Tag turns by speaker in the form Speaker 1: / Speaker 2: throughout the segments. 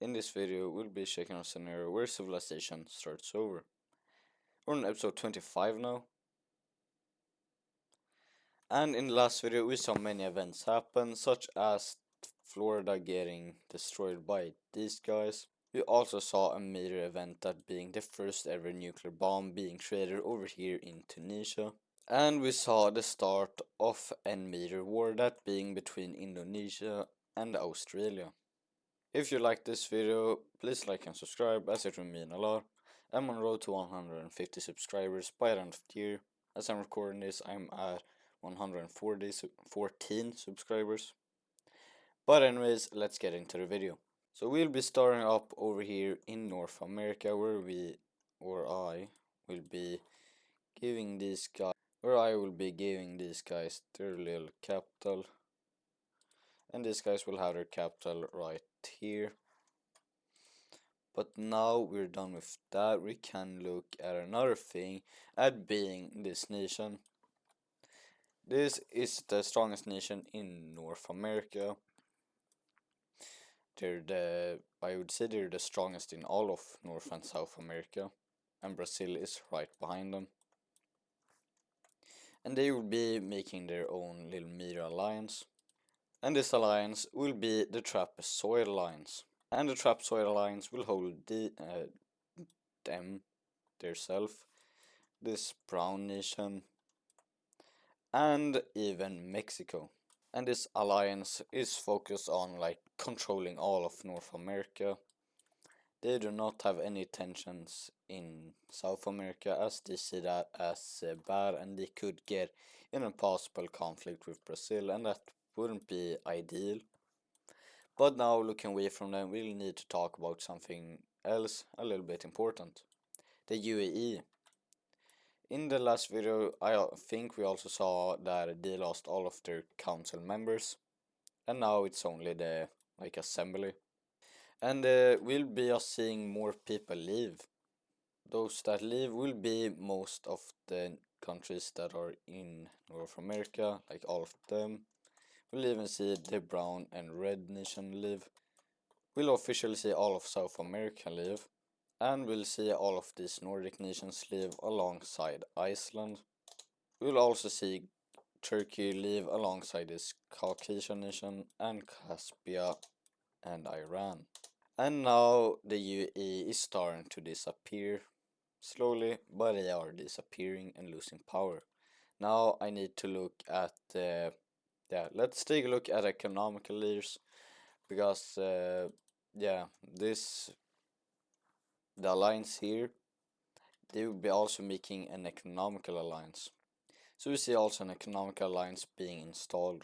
Speaker 1: In this video, we'll be checking a scenario where civilization starts over. We're on episode 25 now. And in the last video, we saw many events happen, such as Florida getting destroyed by these guys. We also saw a major event, that being the first ever nuclear bomb being created over here in Tunisia. And we saw the start of a major war, that being between Indonesia and Australia. If you like this video, please like and subscribe, as it will mean a lot. I'm on road to 150 subscribers by the end of the year. As I'm recording this, I'm at 114 subscribers. But anyways, let's get into the video. So we'll be starting up over here in North America, I will be giving these guys their little capital. And these guys will have their capital right here. But now we're done with that, we can look at another thing, at being this nation. This is the strongest nation in North America. I would say they're the strongest in all of North and South America, and Brazil is right behind them. And they will be making their own little mini alliance. And this alliance will be the Trapezoid Alliance. And the Trapezoid Alliance will hold them, theirself, this brown nation, and even Mexico. And this alliance is focused on controlling all of North America. They do not have any tensions in South America, as they see that as bad, and they could get in a possible conflict with Brazil, and that wouldn't be ideal. But now, looking away from them, we'll need to talk about something else a little bit important. The UAE. In the last video, I think we also saw that they lost all of their council members. And now it's only the assembly. And we'll be seeing more people leave. Those that leave will be most of the countries that are in North America, like all of them. We'll even see the brown and red nation leave. We'll officially see all of South America leave. And we'll see all of these Nordic nations leave alongside Iceland. We'll also see Turkey leave alongside this Caucasian nation, and Caspia and Iran. And now the UAE is starting to disappear. Slowly, but they are disappearing and losing power. Now I need to look at let's take a look at economical leaders, because the alliance here, they will be also making an economical alliance. So we see also an economical alliance being installed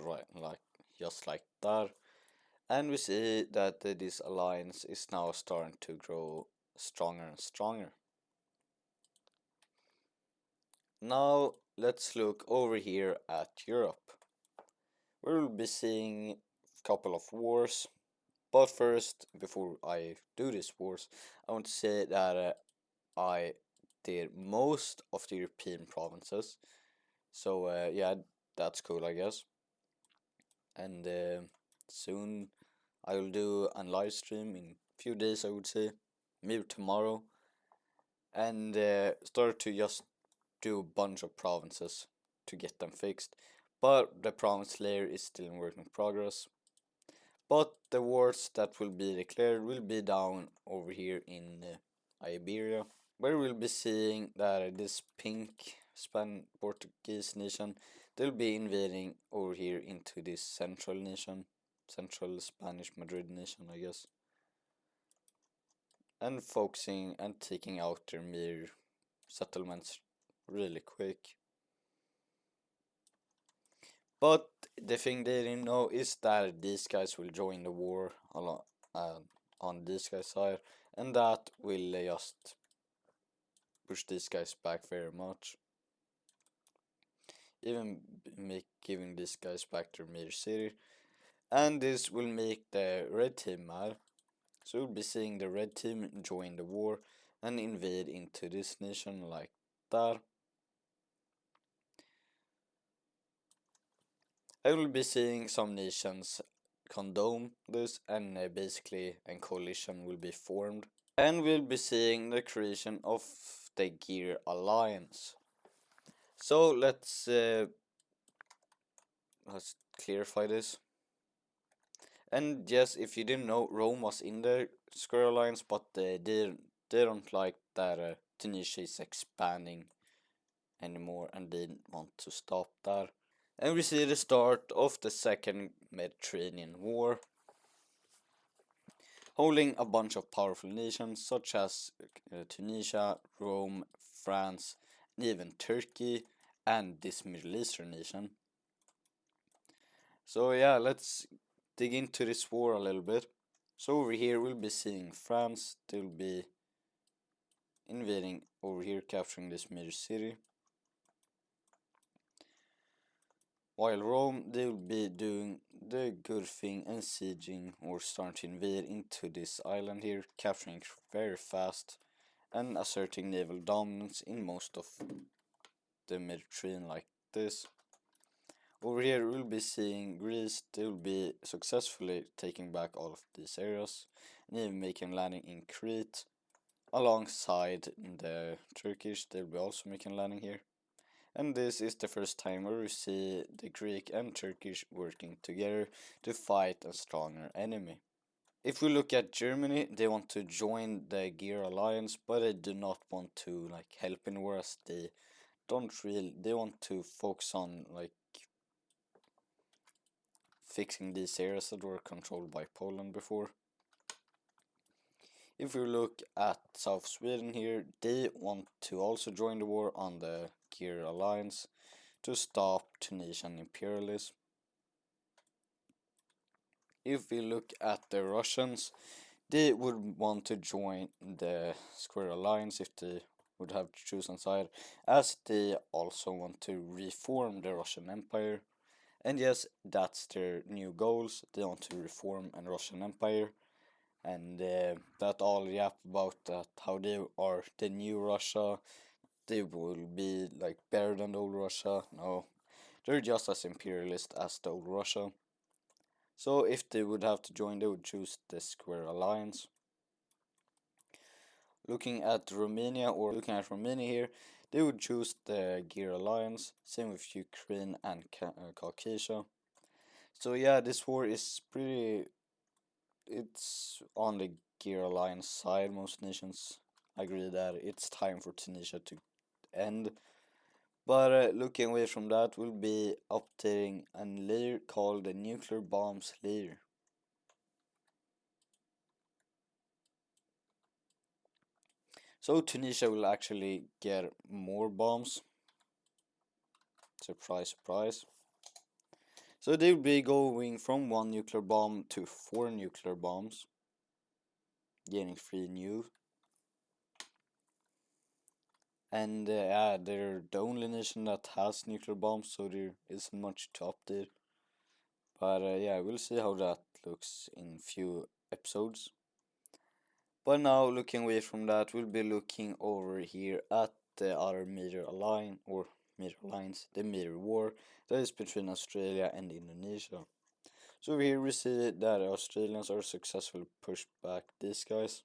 Speaker 1: just like that, and we see that this alliance is now starting to grow stronger and stronger. Now let's look over here at Europe. We'll be seeing a couple of wars, but first, before I do these wars, I want to say that I did most of the European provinces. So yeah, that's cool, I guess. And soon I will do a live stream in a few days, I would say, maybe tomorrow, and start to just do a bunch of provinces to get them fixed. But the province layer is still in work in progress. But the wars that will be declared will be down over here in Iberia, where we'll be seeing that this pink Portuguese nation, they'll be invading over here into this central Spanish Madrid nation, I guess, and focusing and taking out their mere settlements really quick. But the thing they didn't know is that these guys will join the war on this guy's side, and that will just push these guys back very much. Even giving these guys back their major city, and this will make the red team mad. So we'll be seeing the red team join the war and invade into this nation like that. I will be seeing some nations condone this, and basically a coalition will be formed. And we'll be seeing the creation of the Gear Alliance. So let's clarify this. And yes, if you didn't know, Rome was in the Square Alliance, but they don't like that Tunisia is expanding anymore, and they didn't want to stop that. And we see the start of the Second Mediterranean War, holding a bunch of powerful nations such as Tunisia, Rome, France, and even Turkey, and this Middle Eastern nation. So yeah, let's dig into this war a little bit. So over here we'll be seeing France. They'll be invading over here, capturing this major city. While Rome, they'll be doing the good thing and sieging or starting to invade into this island here, capturing it very fast and asserting naval dominance in most of the Mediterranean like this. Over here we'll be seeing Greece. They'll be successfully taking back all of these areas and even making landing in Crete. Alongside the Turkish, they'll be also making landing here. And this is the first time where we see the Greek and Turkish working together to fight a stronger enemy. If we look at Germany, they want to join the Gear Alliance, but they do not want to help in wars. They want to focus on fixing these areas that were controlled by Poland before. If we look at South Sweden here, they want to also join the war on the Gear Alliance to stop Tunisian imperialism. If we look at the Russians, they would want to join the Square Alliance if they would have to choose one side, as they also want to reform the Russian Empire. And yes, that's their new goals. They want to reform a Russian Empire. And that all yap about that how they are the new Russia, they will be better than the old Russia. No, they're just as imperialist as the old Russia. So if they would have to join, they would choose the Square Alliance. Looking at Romania here, they would choose the Gear Alliance. Same with Ukraine and Caucasia. So yeah, this war is it's on the Gear Alliance side. Most nations agree that it's time for Tunisia to end. But looking away from that, we'll be updating a layer called the Nuclear Bombs layer. So Tunisia will actually get more bombs. Surprise, surprise. So they'll be going from 1 nuclear bomb to 4 nuclear bombs, gaining 3 new. And they're the only nation that has nuclear bombs, so there isn't much to update. But yeah, we'll see how that looks in few episodes. But now, looking away from that, we'll be looking over here at the other major alliance, the major war that is between Australia and Indonesia. So here we see that Australians are successfully pushed back these guys.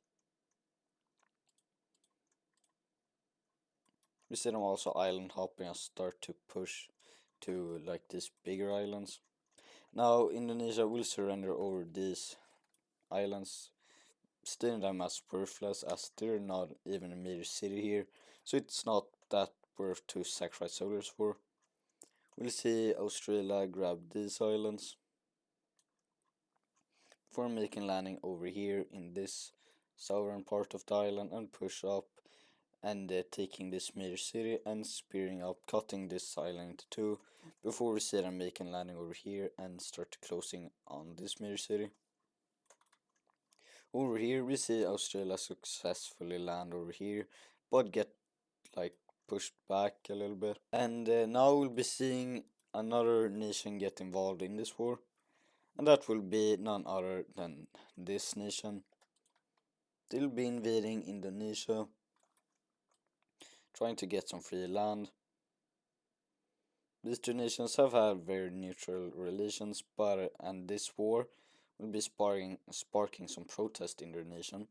Speaker 1: We see them also island hopping and start to push to these bigger islands. Now Indonesia will surrender over these islands, stating them as worthless as they're not even a major city here, so it's not that worth to sacrifice soldiers for. We'll see Australia grab these islands before making landing over here in this southern part of the island and push up and taking this major city and spearing up, cutting this island into two before we see them making landing over here and start closing on this major city. Over here we see Australia successfully land over here, but get pushed back a little bit. And now we'll be seeing another nation get involved in this war, and that will be none other than this nation. They'll be invading Indonesia, trying to get some free land. These two nations have had very neutral relations, but and this war will be sparking some protest in their nation,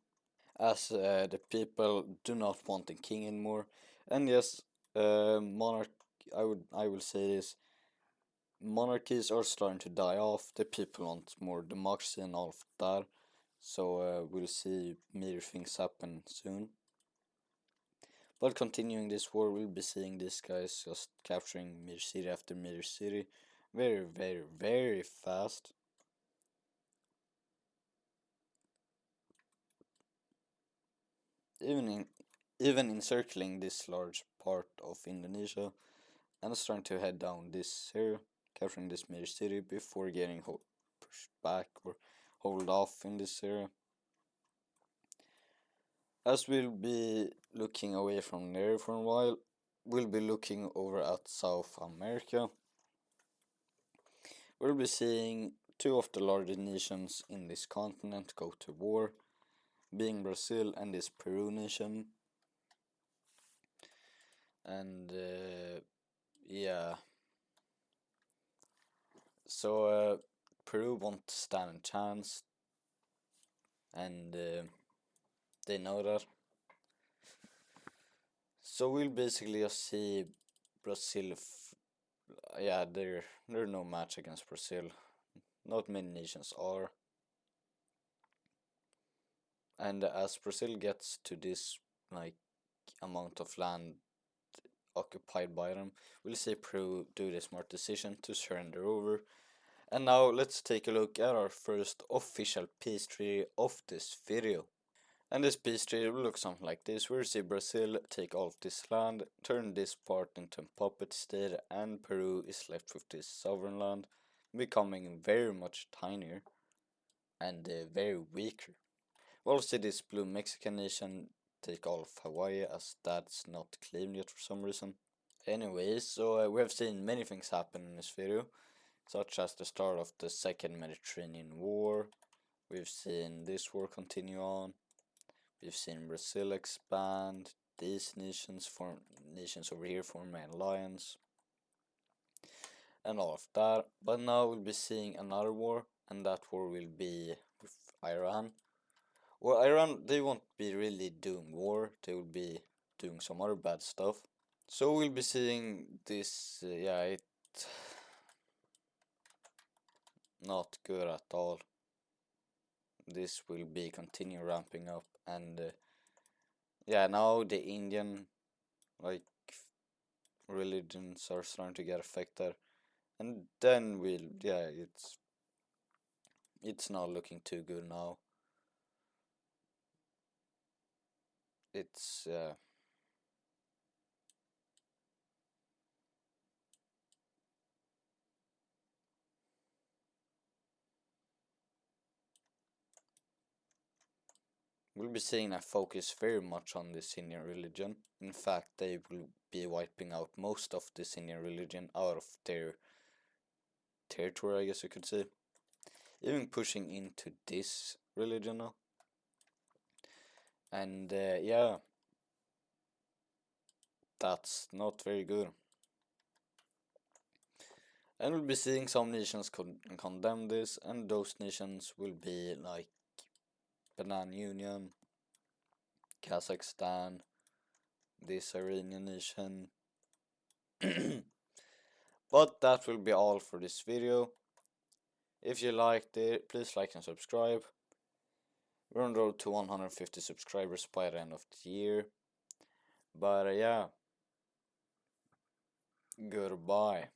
Speaker 1: as the people do not want a king anymore. And yes, monarch. I will say this: monarchies are starting to die off. The people want more democracy and all of that. So we'll see major things happen soon. But continuing this war, we'll be seeing these guys just capturing major city after major city, very, very, very fast. Even encircling this large part of Indonesia, and starting to head down this area, capturing this major city before getting pushed back or hold off in this area. As we'll be looking away from there for a while, we'll be looking over at South America. We'll be seeing two of the largest nations in this continent go to war, being Brazil and this Peru nation. And yeah, so Peru won't stand a chance, and they know that. So we'll basically just see Brazil. Yeah, they're no match against Brazil. Not many nations are. And as Brazil gets to this like amount of land occupied by them, we'll see Peru do the smart decision to surrender over. And now let's take a look at our first official peace treaty of this video. And this peace treaty will look something like this. We see Brazil take all of this land, turn this part into a puppet state, and Peru is left with this sovereign land, becoming very much tinier and very weaker. We'll see this blue Mexican nation take all of Hawaii, as that's not claimed yet for some reason. Anyways, so we have seen many things happen in this video, such as the start of the Second Mediterranean War. We've seen this war continue on. We've seen Brazil expand. These nations over here form an alliance, and all of that. But now we'll be seeing another war, and that war will be with Iran. Well, Iran, they won't be really doing war, they will be doing some other bad stuff. So we'll be seeing this, yeah, it not good at all. This will be continue ramping up, and yeah, now the Indian like religions are starting to get affected, and then it's not looking too good now. It's we'll be seeing a focus very much on this Indian religion. In fact, they will be wiping out most of this Indian religion out of their territory, I guess you could say. Even pushing into this religion now. And yeah, that's not very good. And we'll be seeing some nations condemn this, and those nations will be like Banana Union, Kazakhstan, this Iranian nation. But that will be all for this video. If you liked it, please like and subscribe. We're on the road to 150 subscribers by the end of the year. But yeah, goodbye.